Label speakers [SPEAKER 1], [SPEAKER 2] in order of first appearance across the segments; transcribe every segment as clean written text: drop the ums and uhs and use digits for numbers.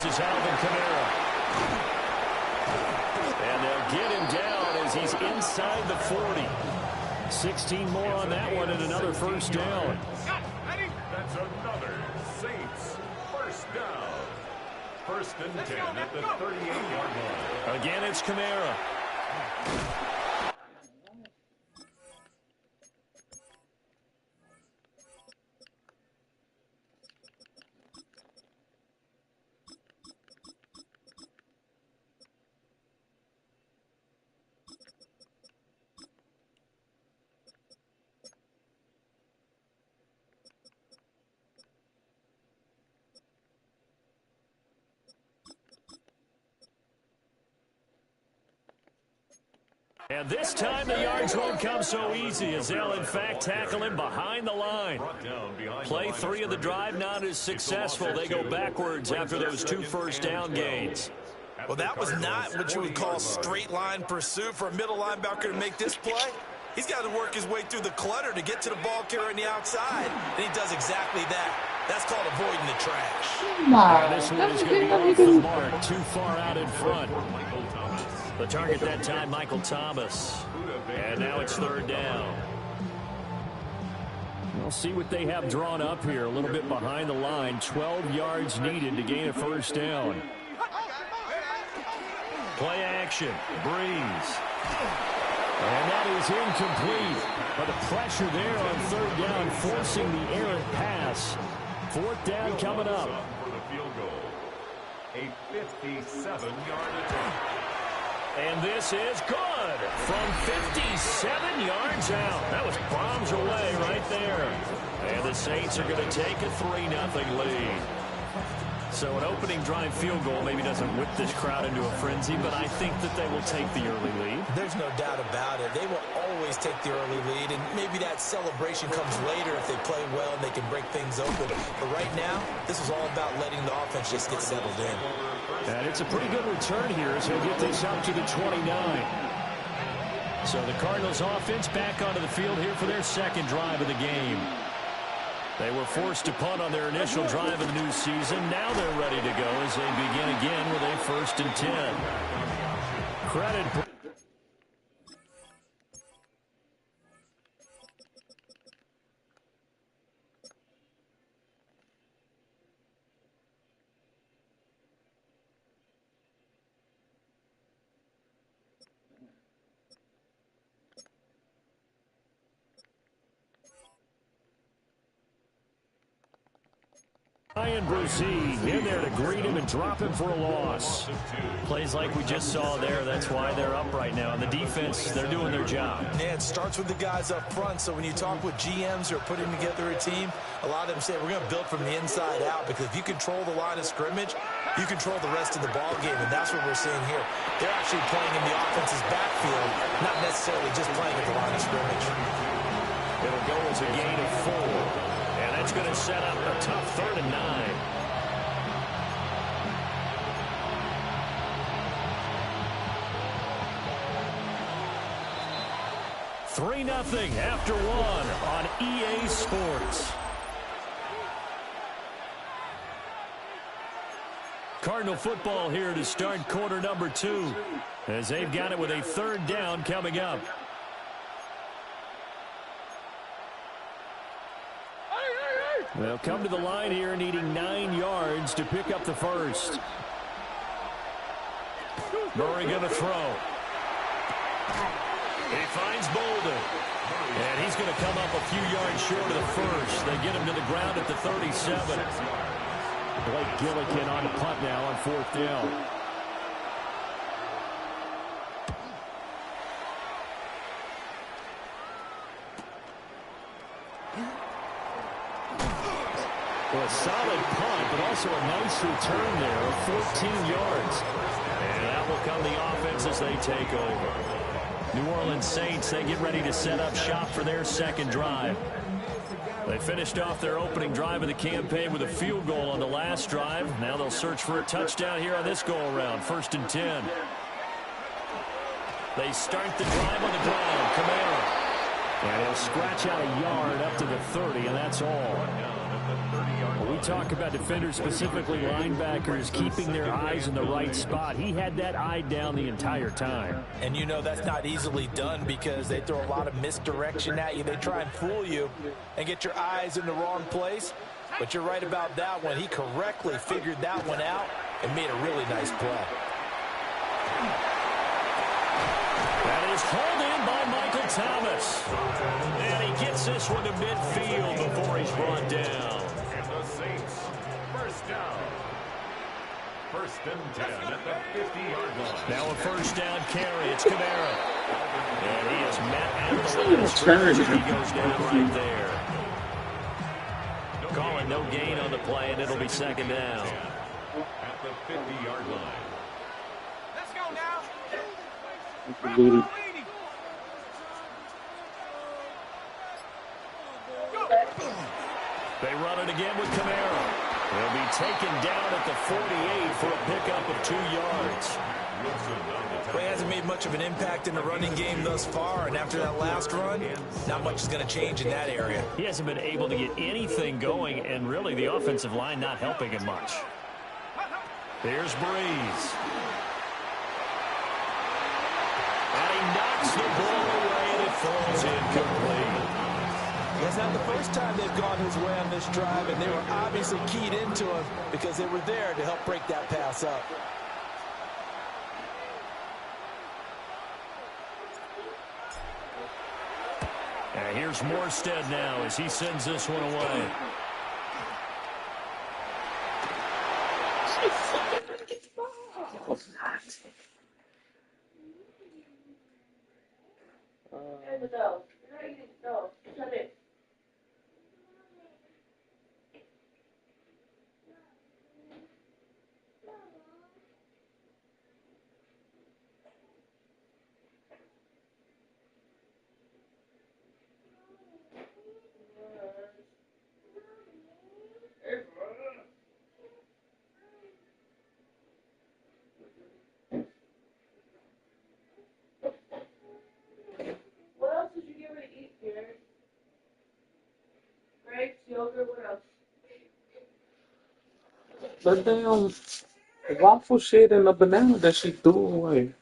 [SPEAKER 1] This is Alvin Kamara. And they'll get him down as he's inside the 40. 16 more on that one and another first down.
[SPEAKER 2] That's another Saints first down. First and 10 at the 38-yard line.
[SPEAKER 1] Again, it's Kamara. And this time the yards won't come so easy as they'll in fact tackle him behind the line. Play 3 of the drive not as successful. They go backwards after those 2 first down gains.
[SPEAKER 3] Well, that was not what you would call straight line pursuit for a middle linebacker to make this play. He's got to work his way through the clutter to get to the ball carrier on the outside, and he does exactly that. That's called avoiding the trash.
[SPEAKER 1] This one is going to be off the mark, too far out in front. The target that time, Michael Thomas. And now it's third down. We'll see what they have drawn up here. A little bit behind the line. 12 yards needed to gain a first down. Play action. Breeze. And that is incomplete. But the pressure there on third down, forcing the errant pass. Fourth down coming up.
[SPEAKER 2] For the field goal. A 57-yard attempt.
[SPEAKER 1] And this is good from 57 yards out. That was bombs away right there. And the Saints are going to take a 3-0 lead. So an opening drive field goal maybe doesn't whip this crowd into a frenzy, but I think that they will take the early lead.
[SPEAKER 3] There's no doubt about it. They will always take the early lead, and maybe that celebration comes later if they play well and they can break things open. But right now, this is all about letting the offense just get settled in.
[SPEAKER 1] And it's a pretty good return here as he'll get this up to the 29. So the Cardinals offense back onto the field here for their second drive of the game. They were forced to punt on their initial drive of the new season. Now they're ready to go as they begin again with a 1st and 10. Credit. Ryan Broussard in there to greet him and drop him for a loss. Plays like we just saw there. That's why they're up right now. And the defense, they're doing their job.
[SPEAKER 3] Yeah, it starts with the guys up front. So when you talk with GMs who are putting together a team, a lot of them say we're going to build from the inside out, because if you control the line of scrimmage, you control the rest of the ball game. And that's what we're seeing here. They're actually playing in the offense's backfield, not necessarily just playing at the line of scrimmage.
[SPEAKER 1] It'll go as a gain of 4. That's going to set up a tough 3rd and 9. Three 0 after 1 on EA Sports. Cardinal football here to start quarter number 2 as they've got it with a 3rd down coming up. They'll come to the line here needing 9 yards to pick up the first. Murray going to throw. He finds Bolden. And he's going to come up a few yards short of the first. They get him to the ground at the 37. Blake Gillikin on the punt now on 4th down. Well, a solid punt, but also a nice return there of 14 yards. And that will come the offense as they take over. New Orleans Saints, they get ready to set up shop for their second drive. They finished off their opening drive of the campaign with a field goal on the last drive. Now they'll search for a touchdown here on this go-around. 1st and 10. They start the drive on the ground. Kamara. And he'll scratch out a yard up to the 30, and that's all. We talk about defenders, specifically linebackers, keeping their eyes in the right spot. He had that eye down the entire time.
[SPEAKER 3] And you know that's not easily done because they throw a lot of misdirection at you. They try and fool you and get your eyes in the wrong place. But you're right about that one. He correctly figured that one out and made a really nice play.
[SPEAKER 1] That is hauled in by Michael Thomas. And he gets this one to midfield before he's brought down.
[SPEAKER 2] And the Saints, first down. First and 10 at the 50-yard line.
[SPEAKER 1] Now a first down carry. It's Kamara. And he is met at the line of scrimmage. He goes down right there. Calling no gain on the play, and it'll be second down.
[SPEAKER 2] At the 50-yard line.
[SPEAKER 4] Let's go now.
[SPEAKER 1] They run it again with Kamara. He'll be taken down at the 48 for a pickup of 2 yards.
[SPEAKER 3] Well, he hasn't made much of an impact in the running game thus far, and after that last run, not much is going to change in that area.
[SPEAKER 1] He hasn't been able to get anything going, and really the offensive line not helping him much. Here's Breeze. And he knocks the ball away, and it falls incomplete.
[SPEAKER 3] It's not the first time they've gone his way on this drive, and they were obviously keyed into him because they were there to help break that pass up.
[SPEAKER 1] And here's Morstead now as he sends this one away.
[SPEAKER 5] Shut it. What else did you get ready to eat, Jared? Grapes, yogurt, what else?
[SPEAKER 6] The damn waffle shit and the banana that she threw away.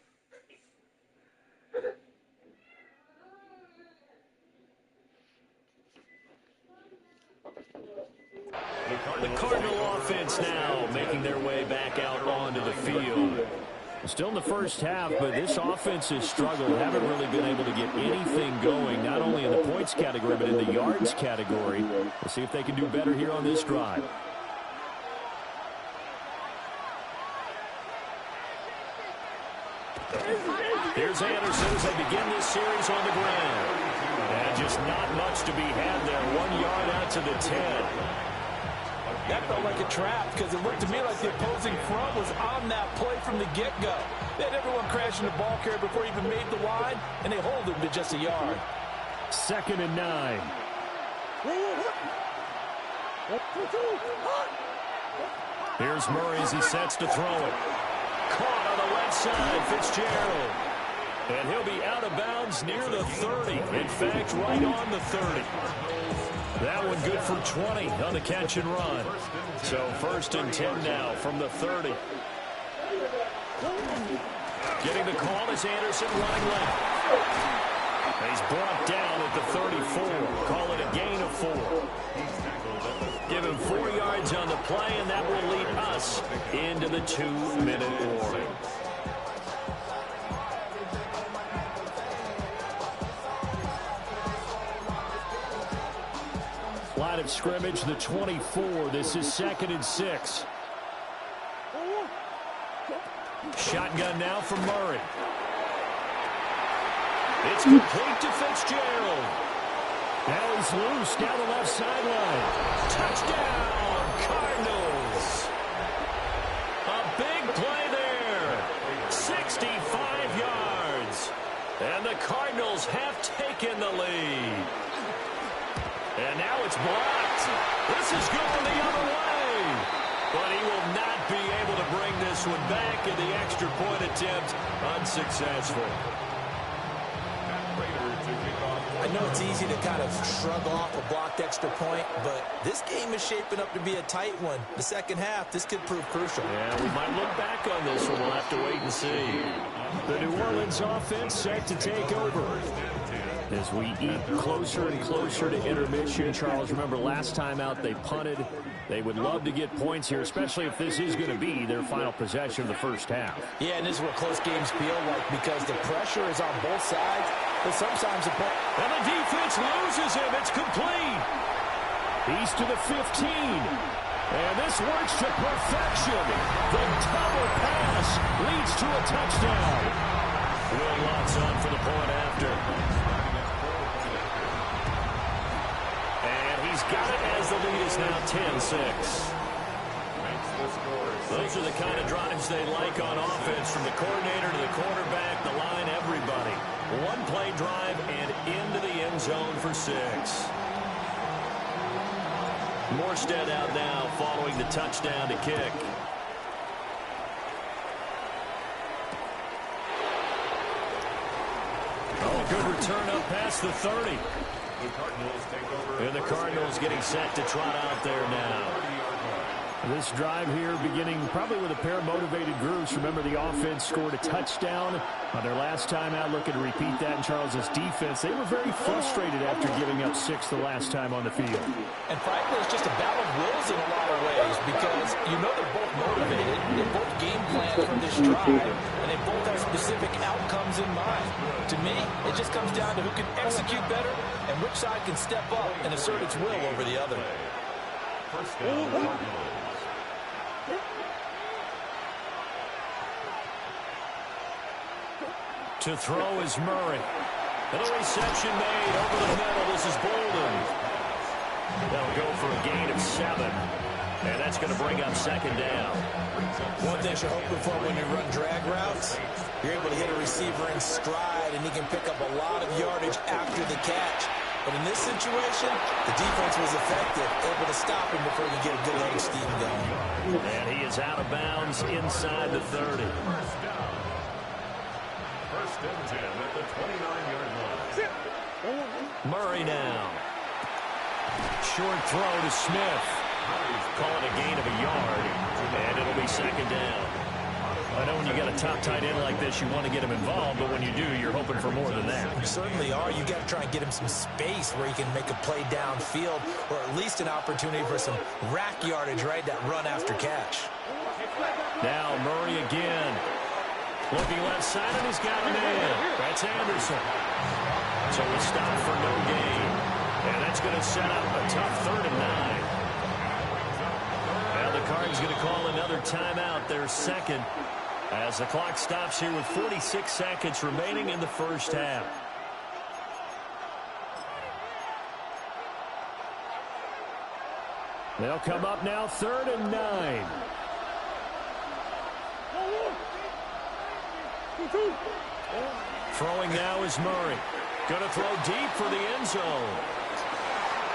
[SPEAKER 1] The Cardinal offense now making their way back out onto the field. Still in the first half, but this offense has struggled. Haven't really been able to get anything going, not only in the points category, but in the yards category. We'll see if they can do better here on this drive. Here's Anderson as they begin this series on the ground. And just not much to be had there. 1 yard out to the 10.
[SPEAKER 3] That felt like a trap because it looked to me like the opposing front was on that play from the get-go. They had everyone crashing the ball carrier before he even made the line, and they hold him to just a yard.
[SPEAKER 1] 2nd and 9. Here's Murray as he sets to throw it. Caught on the left side, Fitzgerald. And he'll be out of bounds near the 30. In fact, right on the 30. That one good for 20 on the catch and run. So 1st and 10 now from the 30. Getting the call is Anderson running left. He's brought down at the 34. Call it a gain of 4. Give him 4 yards on the play, and that will lead us into the 2-minute warning. Line of scrimmage, the 24. This is 2nd and 6. Shotgun now from Murray. It's complete to Fitzgerald. Now he's loose down the left sideline. Touchdown, Cardinals. A big play there. 65 yards. And the Cardinals have taken the lead. And now it's blocked. This is going the other way. But he will not be able to bring this one back, and the extra point attempt unsuccessful.
[SPEAKER 2] Raiders
[SPEAKER 3] I know it's easy to kind of shrug off a blocked extra point, but this game is shaping up to be a tight one. The second half, this could prove crucial.
[SPEAKER 1] Yeah, we might look back on this one. We'll have to wait and see. The New Orleans offense set to take over. As we eat closer and closer to intermission, Charles, remember last time out they punted. They would love to get points here, especially if this is going to be their final possession of the first half.
[SPEAKER 3] Yeah, and this is what close games feel like because the pressure is on both sides. But sometimes
[SPEAKER 1] and the defense loses him. It's complete. He's to the 15. And this works to perfection. The double pass leads to a touchdown. Will Lutz on for the point after. And he's got it as the lead is now 10-6. Those are the kind of drives they like on offense, from the coordinator to the quarterback, the line, everybody. One-play drive and into the end zone for 6. Morstead out now following the touchdown to kick. Oh, good return up past the 30. And the Cardinals getting set to trot out there now. This drive here beginning probably with a pair of motivated groups. Remember, the offense scored a touchdown on their last time out. Looking to repeat that in Charles's defense. They were very frustrated after giving up 6 the last time on the field.
[SPEAKER 3] And frankly, it's just a battle of wills in a lot of ways because you know they're both motivated. They're both game planned for this drive, and they both have specific outcomes in mind. To me, it just comes down to who can execute better and which side can step up and assert its will over the other.
[SPEAKER 2] First down,
[SPEAKER 1] To throw is Murray. And a reception made over the middle. This is Bolden. They'll go for a gain of 7. And that's going to bring up second down.
[SPEAKER 3] One thing you're hoping for when you run drag routes, you're able to hit a receiver in stride, and he can pick up a lot of yardage after the catch. But in this situation, the defense was effective, able to stop him before he get a good head of steam going.
[SPEAKER 1] And he is out of bounds inside the 30.
[SPEAKER 2] First and 10 at the 29-yard line.
[SPEAKER 1] Murray now. Short throw to Smith. Call it a gain of a yard, and it'll be second down. I know when you got a top tight end like this, you want to get him involved, but when you do, you're hoping for more than that.
[SPEAKER 3] You certainly are. You got to try and get him some space where he can make a play downfield, or at least an opportunity for some rack yardage, right? That run after catch.
[SPEAKER 1] Now Murray again. Looking left side, and he's got a man. That's Anderson. So we stop for no gain. And that's going to set up a tough 3rd and 9. Now the Cards going to call another timeout, their second, as the clock stops here with 46 seconds remaining in the first half. They'll come up now, 3rd and 9. Throwing now is Murray. Going to throw deep for the end zone.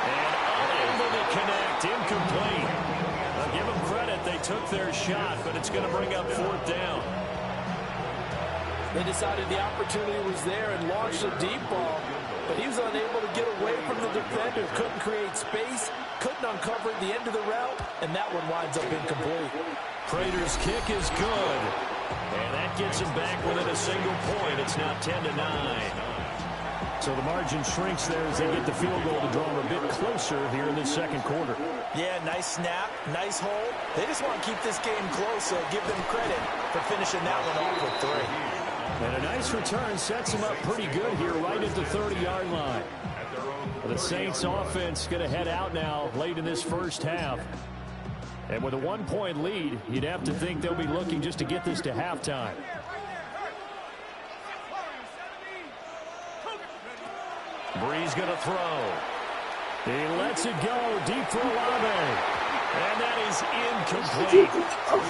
[SPEAKER 1] And unable to connect. Incomplete. I'll give them credit. They took their shot, but it's going to bring up 4th down.
[SPEAKER 7] They decided the opportunity was there and launched a deep ball, but he was unable to get away from the defender. Couldn't create space, couldn't uncover at the end of the route, and that one winds up incomplete.
[SPEAKER 1] Prater's kick is good. And that gets him back within a single point. It's now 10-9. So the margin shrinks there as they get the field goal to draw them a bit closer here in the second quarter.
[SPEAKER 3] Yeah, nice snap, nice hold. They just want to keep this game close, so give them credit for finishing that one off with 3.
[SPEAKER 1] And a nice return sets them up pretty good here right at the 30-yard line. The Saints offense going to head out now late in this first half. And with a 1-point lead, you'd have to think they'll be looking just to get this to halftime. Breeze going to throw. He lets it go deep for Olave. And that is incomplete.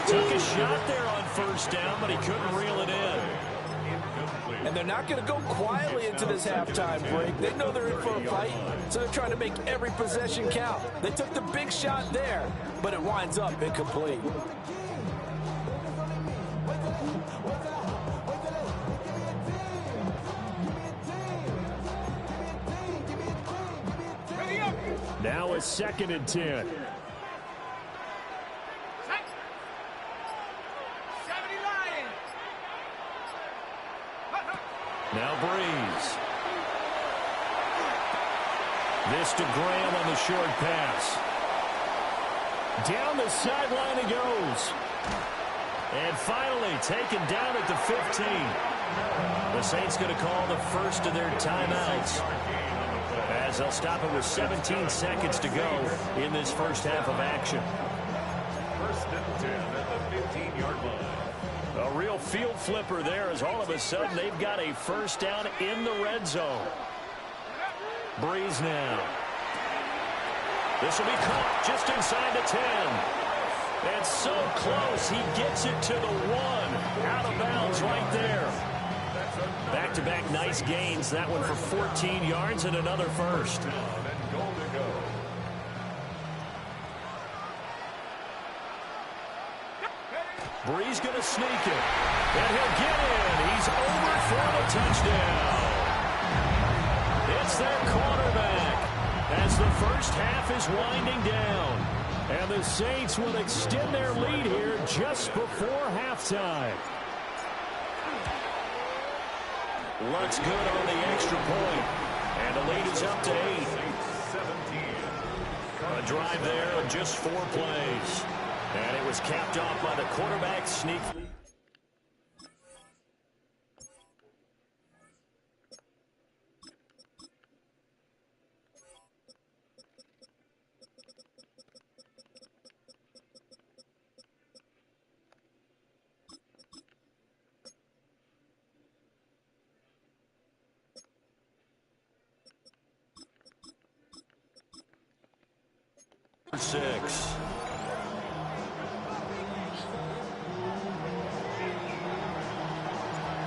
[SPEAKER 1] Took a shot there on first down, but he couldn't reel it in.
[SPEAKER 7] And they're not going to go quietly into this halftime break. They know they're in for a fight, so they're trying to make every possession count. They took the big shot there, but it winds up incomplete.
[SPEAKER 1] now a 2nd and 10. Now Breeze. This to Graham on the short pass. Down the sideline he goes. And finally taken down at the 15. The Saints going to call the first of their timeouts, as they'll stop it with 17 seconds to go in this first half of action.
[SPEAKER 2] 1st and 10 at the 15-yard line.
[SPEAKER 1] A real field flipper there, as all of a sudden they've got a first down in the red zone. Breeze now. This will be caught just inside the 10. And so close, he gets it to the 1. Out of bounds right there. Back-to-back nice gains. That one for 14 yards and another first. Breeze going to sneak it. And he'll get in. He's over for the touchdown. It's their quarterback as the first half is winding down. And the Saints will extend their lead here just before halftime. Luck's good on the extra point. And the lead is up to 8. A drive there of just 4 plays. And it was capped off by the quarterback sneak. Six.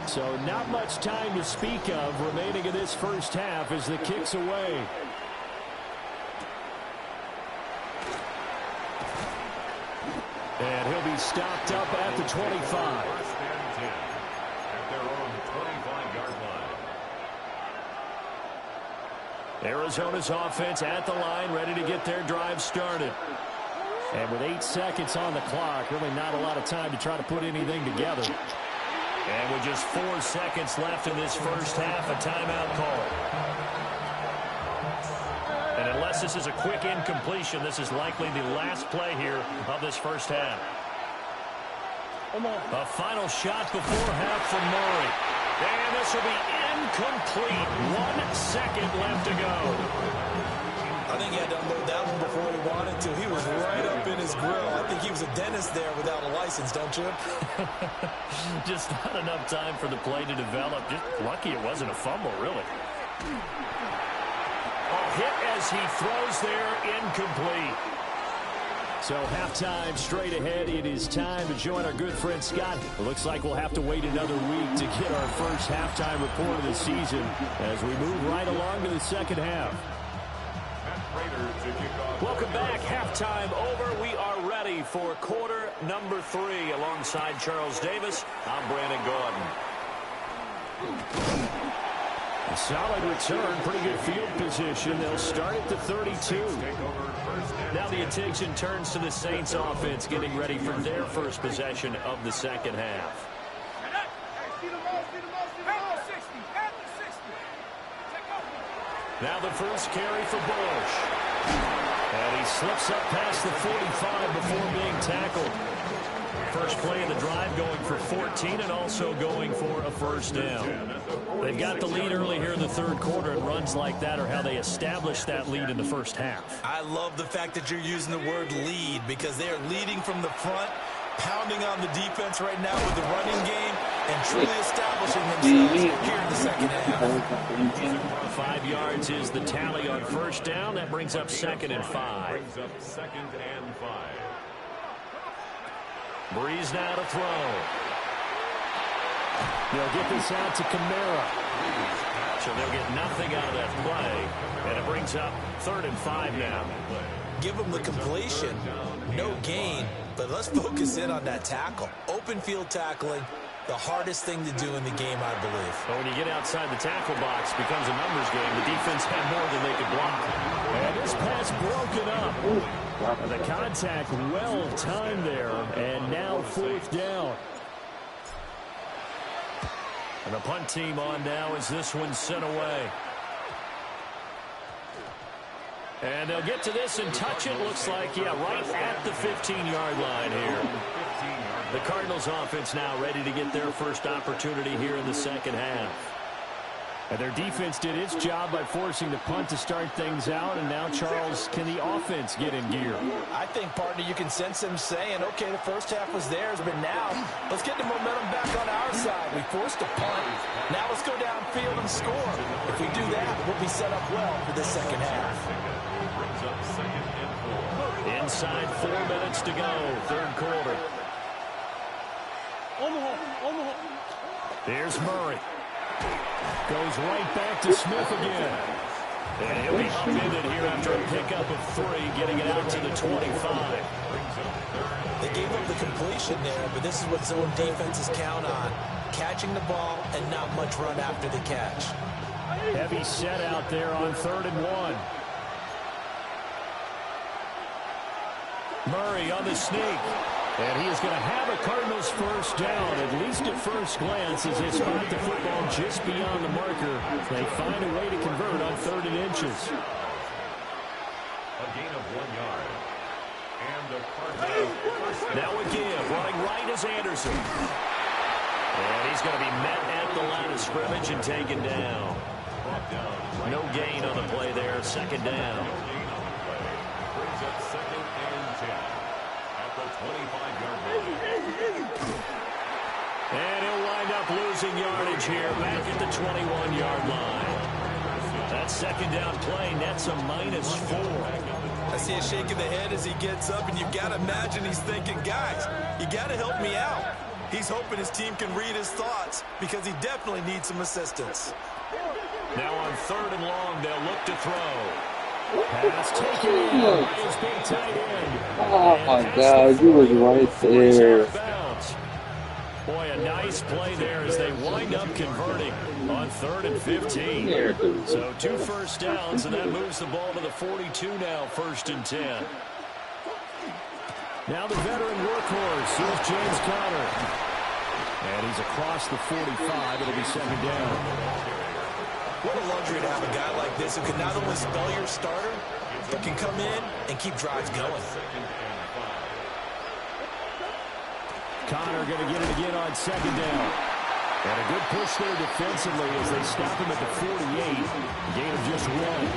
[SPEAKER 1] So not much time to speak of remaining in this first half as the kick's away. And he'll be stopped up at the 25.
[SPEAKER 2] 1st and 10 at their own 25-yard line.
[SPEAKER 1] Arizona's offense at the line, ready to get their drive started. And with 8 seconds on the clock, really not a lot of time to try to put anything together. And with just 4 seconds left in this first half, a timeout call. And unless this is a quick incompletion, this is likely the last play here of this first half. A final shot before half from Murray. And this will be incomplete. 1 second left to go.
[SPEAKER 3] I think he had to unload that one before he wanted to. He was right up in his grill. I think he was a dentist there without a license, don't you?
[SPEAKER 1] Just not enough time for the play to develop. Just lucky it wasn't a fumble, really. A hit as he throws there, incomplete. So halftime straight ahead. It is time to join our good friend Scott. It looks like we'll have to wait another week to get our first halftime report of the season as we move right along to the second half. Welcome back. Halftime over. We are ready for quarter number 3. Alongside Charles Davis, I'm Brandon Gordon. A solid return. Pretty good field position. They'll start at the 32. Now the attention turns to the Saints offense getting ready for their first possession of the second half. Now the first carry for Bush. And he slips up past the 45 before being tackled. First play of the drive going for 14 and also going for a first down. They've got the lead early here in the third quarter, and runs like that are how they establish that lead in the first half.
[SPEAKER 3] I love the fact that you're using the word lead because they are leading from the front, pounding on the defense right now with the running game, and truly establishing themselves here in the second half.
[SPEAKER 1] 5 yards is the tally on first down. That brings up 2nd and 5.
[SPEAKER 2] Brings up 2nd and 5.
[SPEAKER 1] Breeze now to throw. They'll get this out to Kamara. So they'll get nothing out of that play. And it brings up 3rd and 5 now.
[SPEAKER 3] Give them the completion. No gain. But let's focus in on that tackle. Open field tackling. the hardest thing to do in the game, I believe.
[SPEAKER 1] But when you get outside the tackle box, it becomes a numbers game. The defense had more than they could block. And this pass broken up. The contact well timed there, and now 4th down. And the punt team on now as this one's sent away. And they'll get to this and touch it. Looks like, yeah, right at the 15-yard line here. The Cardinals offense now ready to get their first opportunity here in the second half. And their defense did its job by forcing the punt to start things out. And now, Charles, can the offense get in gear?
[SPEAKER 3] I think, partner, you can sense them saying, okay, the first half was theirs, but now let's get the momentum back on our side. We forced a punt. Now let's go downfield and score. If we do that, we'll be set up well for the second half.
[SPEAKER 1] Inside 4 minutes to go, third quarter. Here's Murray. Goes right back to Smith again. And he'll be upended here after a pickup of 3, getting it out to the 25.
[SPEAKER 3] They gave up the completion there, but this is what zone defenses count on. Catching the ball and not much run after the catch.
[SPEAKER 1] Heavy set out there on 3rd and 1. Murray on the sneak. And he is going to have a Cardinals first down, at least at first glance, as they spot the football just beyond the marker. They find a way to convert on 3rd and inches.
[SPEAKER 2] A gain of 1 yard. And the Cardinals first down.
[SPEAKER 1] Now again, running right is Anderson. And he's going to be met at the line of scrimmage and taken down. No gain on the play there, 2nd down.
[SPEAKER 2] Brings up 2nd and 10 at the 25-yard line.
[SPEAKER 1] And he'll wind up losing yardage here back at the 21-yard line. That 2nd down play nets a -4.
[SPEAKER 3] I see a shake of the head as he gets up, and you've got to imagine he's thinking, guys, you got to help me out. He's hoping his team can read his thoughts because he definitely needs some assistance.
[SPEAKER 1] Now on 3rd and long, they'll look to throw. Pass taken in by his big tight end.
[SPEAKER 6] Oh my God, you was right there.
[SPEAKER 1] Boy, a nice play there as they wind up converting on 3rd and 15. So 2 first downs, and that moves the ball to the 42 now, 1st and 10. Now the veteran workhorse, here's James Conner. And he's across the 45. It'll be 2nd down.
[SPEAKER 3] What a luxury to have a guy like this who can not only spell your starter, but can come in and keep drives going.
[SPEAKER 1] Conner going to get it again on 2nd down. And a good push there defensively as they stop him at the 48. Gain of just 1.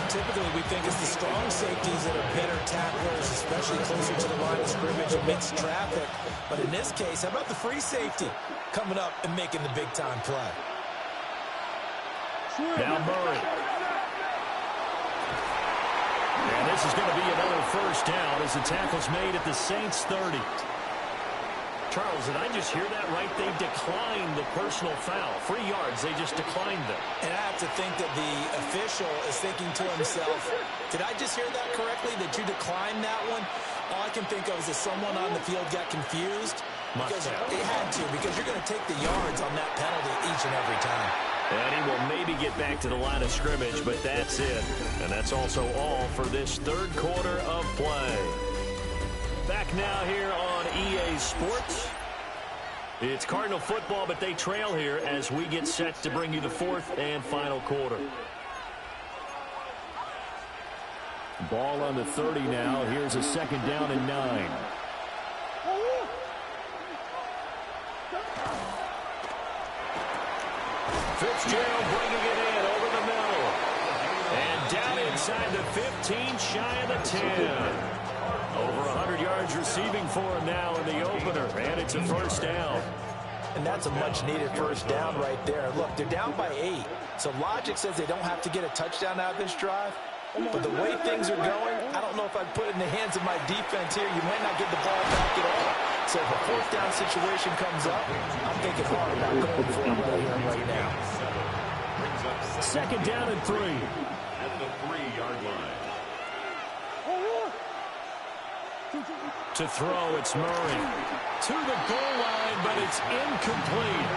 [SPEAKER 3] Typically, we think it's the strong safeties that are better tacklers, especially closer to the line of scrimmage amidst traffic. But in this case, how about the free safety coming up and making the big-time play?
[SPEAKER 1] Now Murray. And this is going to be another first down as the tackle's made at the Saints 30. Charles, did I just hear that right? They declined the personal foul. 3 yards, they just declined them.
[SPEAKER 3] And I have to think that the official is thinking to himself, did I just hear that correctly, that you declined that one? All I can think of is that someone on the field got confused. Because they had to, because you're going to take the yards on that penalty each and every time.
[SPEAKER 1] And he will maybe get back to the line of scrimmage, but that's it. And that's also all for this 3rd quarter of play. Back now here on EA Sports. It's Cardinal football, but they trail here as we get set to bring you the 4th and final quarter. Ball on the 30 now. Here's a 2nd down and 9. Fitzgerald bringing it in over the middle. And down inside the 15, shy of the 10. Over 100 yards receiving for him now in the opener. And it's a first down.
[SPEAKER 3] And that's a much-needed first down right there. Look, they're down by 8. So logic says they don't have to get a touchdown out of this drive. But the way things are going, I don't know if I'd put it in the hands of my defense here. You might not get the ball back at all. So if a 4th down situation comes up, I'm thinking hard about going for it right here and right now.
[SPEAKER 1] 2nd down and 3.
[SPEAKER 2] At the 3-yard line.
[SPEAKER 1] To throw, it's Murray. To the goal line, but it's incomplete.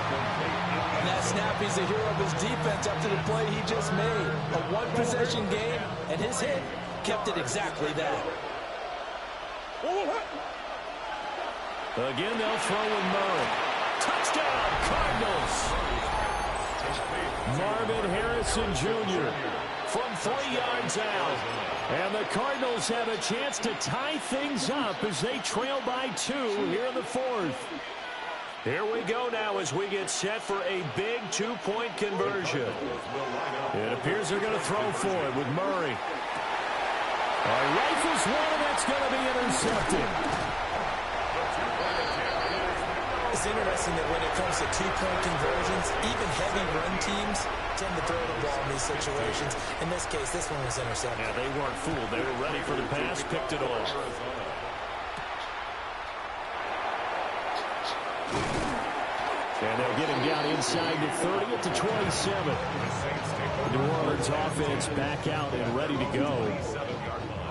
[SPEAKER 7] And that snap, he's a hero of his defense after the play he just made. A one-possession game, and his hit kept it exactly that.
[SPEAKER 1] Again, they'll throw with Murray. Touchdown, Cardinals. Marvin Harrison Jr. from 3 yards out. And the Cardinals have a chance to tie things up as they trail by 2 here in the 4th. Here we go now as we get set for a big 2-point conversion. It appears they're going to throw for it with Murray. Rifles one, and that's going to be intercepted.
[SPEAKER 3] It's interesting that when it comes to 2-point conversions, even heavy run teams tend to throw the ball in these situations. In this case, this one was intercepted.
[SPEAKER 1] Yeah, they weren't fooled. They were ready for the pass, picked it off. And they'll get him down inside the 30 at the 27. The New Orleans offense back out and ready to go.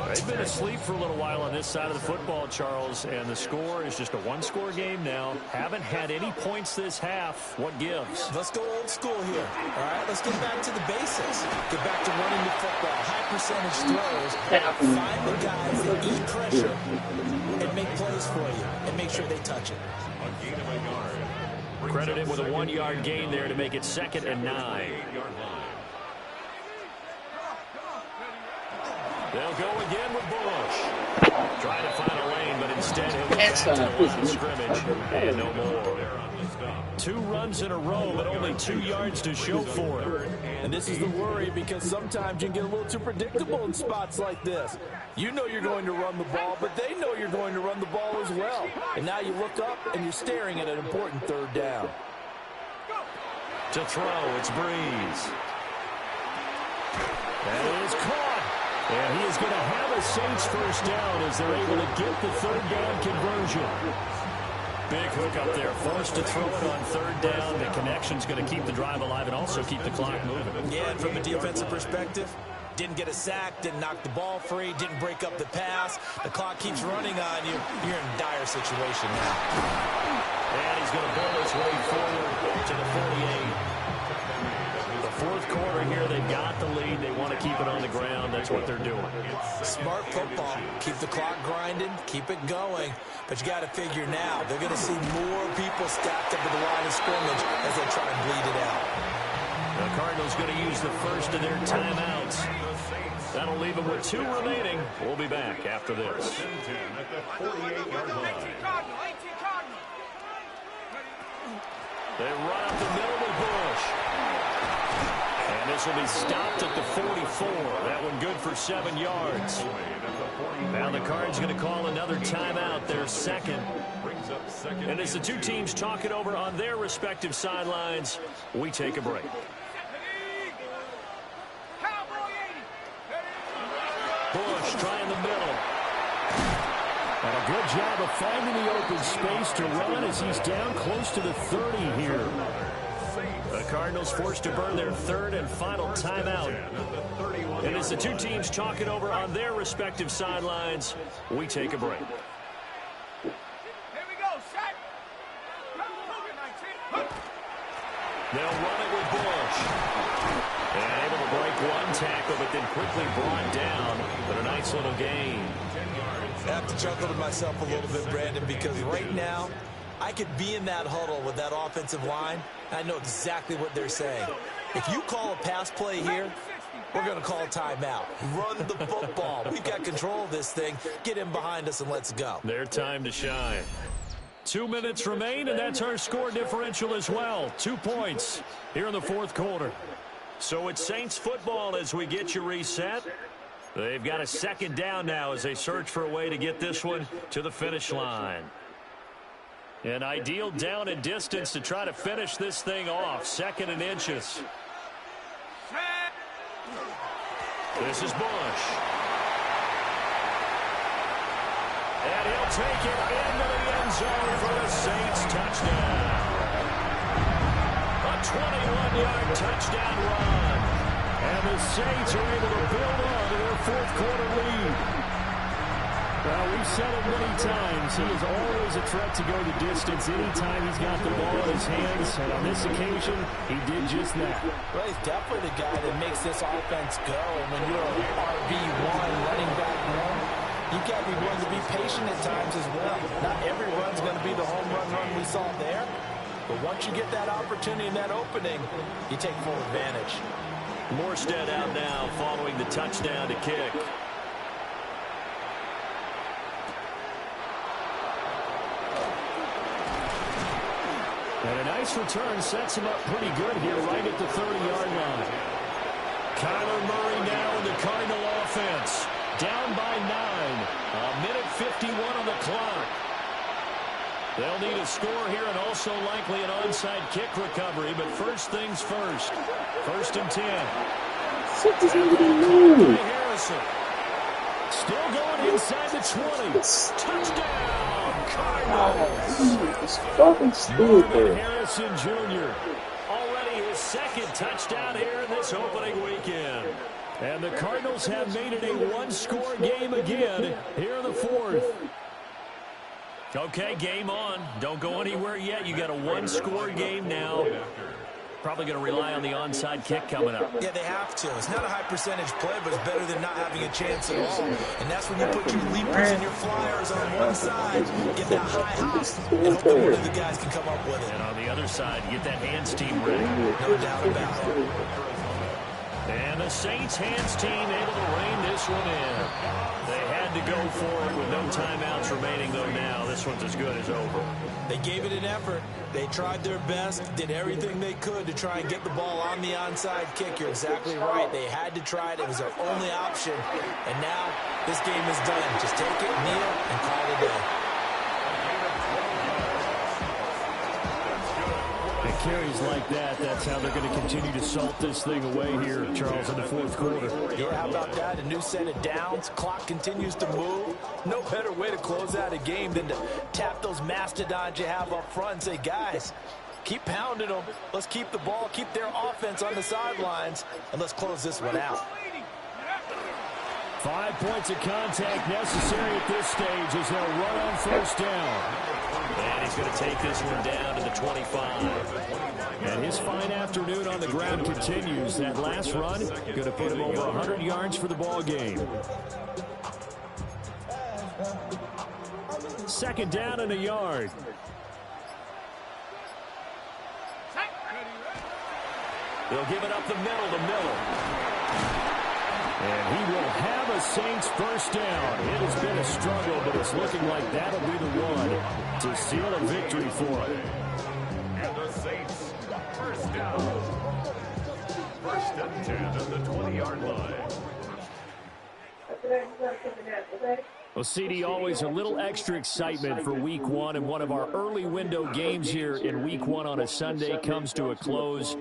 [SPEAKER 1] They've been asleep for a little while on this side of the football, Charles, and the score is just a one-score game now. Haven't had any points this half. What gives?
[SPEAKER 3] Let's go old school here. All right, let's get back to the basics. Get back to running the football, high percentage throws. Find the guys that eat pressure and make plays for you and make sure they touch it.
[SPEAKER 1] Credit him with a 1-yard gain there to make it 2nd and 9. They'll go again with Bush. Trying to find a lane, but instead he'll get back to the line of scrimmage. And no more. 2 runs in a row, but only 2 yards to show for it.
[SPEAKER 7] And this is the worry because sometimes you can get a little too predictable in spots like this. You know you're going to run the ball, but they know you're going to run the ball as well. And now you look up and you're staring at an important 3rd down.
[SPEAKER 1] To throw, it's Breeze. That is caught. And he is going to have a Saints first down as they're able to get the 3rd down conversion. Big hook up there. Forced to throw it on 3rd down. The connection's going to keep the drive alive and also keep the clock moving.
[SPEAKER 3] Yeah, and from a defensive perspective, didn't get a sack, didn't knock the ball free, didn't break up the pass. The clock keeps running on you. You're in a dire situation now.
[SPEAKER 1] And he's going to pull his way forward to the 48. The 4th quarter here, they've got the lead. They want to keep it on the ground. That's what they're doing.
[SPEAKER 3] Smart football. Keep the clock grinding. Keep it going. But you got to figure now, they're going to see more people stacked up at the line of scrimmage as they try and bleed it out.
[SPEAKER 1] The Cardinals going to use the first of their timeouts. That'll leave them with 2 remaining. We'll be back after this. They run up the middle with Bush. And this will be stopped at the 44. That one good for 7 yards. Now the Cards going to call another timeout, their 2nd. And as the 2 teams talk it over on their respective sidelines, we take a break. Bush trying the middle. And a good job of finding the open space to run as he's down close to the 30 here. The Cardinals forced to burn their 3rd and final timeout. And as the 2 teams talk it over on their respective sidelines, we take a break.
[SPEAKER 4] Here we go, set.
[SPEAKER 1] They'll run it with Bush. And able to break 1 tackle, but then quickly brought down. But a nice little gain.
[SPEAKER 3] I have to chuckle to myself a little bit, Brandon, because right now, I could be in that huddle with that offensive line. I know exactly what they're saying. If you call a pass play here, we're going to call a timeout. Run the football. We've got control of this thing. Get in behind us and let's go.
[SPEAKER 1] Their time to shine. 2 minutes remain, and that's our score differential as well. 2 points here in the 4th quarter. So it's Saints football as we get you reset. They've got a 2nd down now as they search for a way to get this one to the finish line. An ideal down and distance to try to finish this thing off. 2nd and inches. This is Bush. And he'll take it into the end zone for the Saints touchdown. A 21-yard touchdown run. And the Saints are able to build on to their 4th quarter lead. Well, we've said it many times. He is always a threat to go the distance anytime he's got the ball in his hands. And on this occasion, he did just that.
[SPEAKER 7] Well, he's definitely the guy that makes this offense go. And when you're a RB1 running back one, you've got to be willing to be patient at times as well. Not every run's going to be the home run we saw there. But once you get that opportunity and that opening, you take full advantage.
[SPEAKER 1] Morstead out now following the touchdown to kick. And a nice return sets him up pretty good here right at the 30-yard line. Kyler Murray now in the Cardinal offense. Down by 9. A minute 51 on the clock. They'll need a score here and also likely an onside kick recovery. But first things first. 1st and 10. Harrison. Still going inside the 20. Touchdown, Cardinals. Marvin Harrison Jr. Already his 2nd touchdown here in this opening weekend. And the Cardinals have made it a one-score game again here in the 4th. Okay, game on. Don't go anywhere yet. You got a one-score game now. Probably going to rely on the onside kick coming up.
[SPEAKER 3] Yeah, they have to. It's not a high-percentage play, but it's better than not having a chance at all. And that's when you put your leapers and your flyers on one side, get that high hop, and hope that one of the guys can come up with it.
[SPEAKER 1] And on the other side, get that hands team ready.
[SPEAKER 3] No doubt about it.
[SPEAKER 1] And the Saints hands team able to rein this one in. They had to go for it with no timeouts remaining, though now this one's as good as over.
[SPEAKER 3] They gave it an effort. They tried their best, did everything they could to try and get the ball on the onside kick. You're exactly right. They had to try it. It was their only option. And now this game is done. Just take it, kneel, and call it a day.
[SPEAKER 1] And carries like that, that's how they're going to continue to salt this thing away here, Charles, in the 4th quarter.
[SPEAKER 7] Yeah, how about that? A new set of downs. Clock continues to move. No better way to close out a game than to tap those mastodons you have up front and say, guys, keep pounding them. Let's keep the ball, keep their offense on the sidelines, and let's close this one out.
[SPEAKER 1] 5 points of contact necessary at this stage as they'll run on 1st down. And he's going to take this one down to the 25. And his fine afternoon on the ground continues. That last run going to put him over 100 yards for the ball game. 2nd down and a yard. They'll give it up the middle to Miller. And he will have a Saints 1st down. It has been a struggle, but it's looking like that'll be the one to seal a victory for him.
[SPEAKER 2] And the Saints, 1st down. 1st and 10 at the 20-yard line.
[SPEAKER 1] Well, CD, always a little extra excitement for Week 1, and one of our early window games here in Week 1 on a Sunday comes to a close.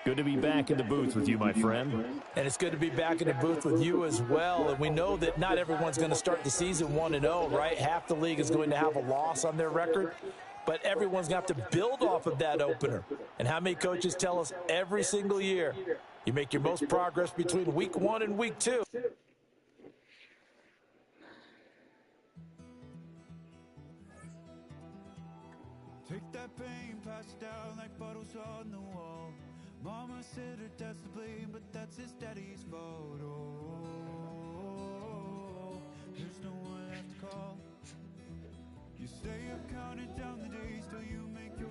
[SPEAKER 1] Good to be back in the booth with you, my friend.
[SPEAKER 7] And it's good to be back in the booth with you as well. And we know that not everyone's going to start the season 1-0, right? Half the league is going to have a loss on their record. But everyone's going to have to build off of that opener. And how many coaches tell us every single year, you make your most progress between Week 1 and Week 2.
[SPEAKER 8] Take that pain, pass it down like bottles on the wall. Mama said her dad's to blame, but that's his daddy's fault. Oh, there's no one left to call. You stay up counting down the days till you make your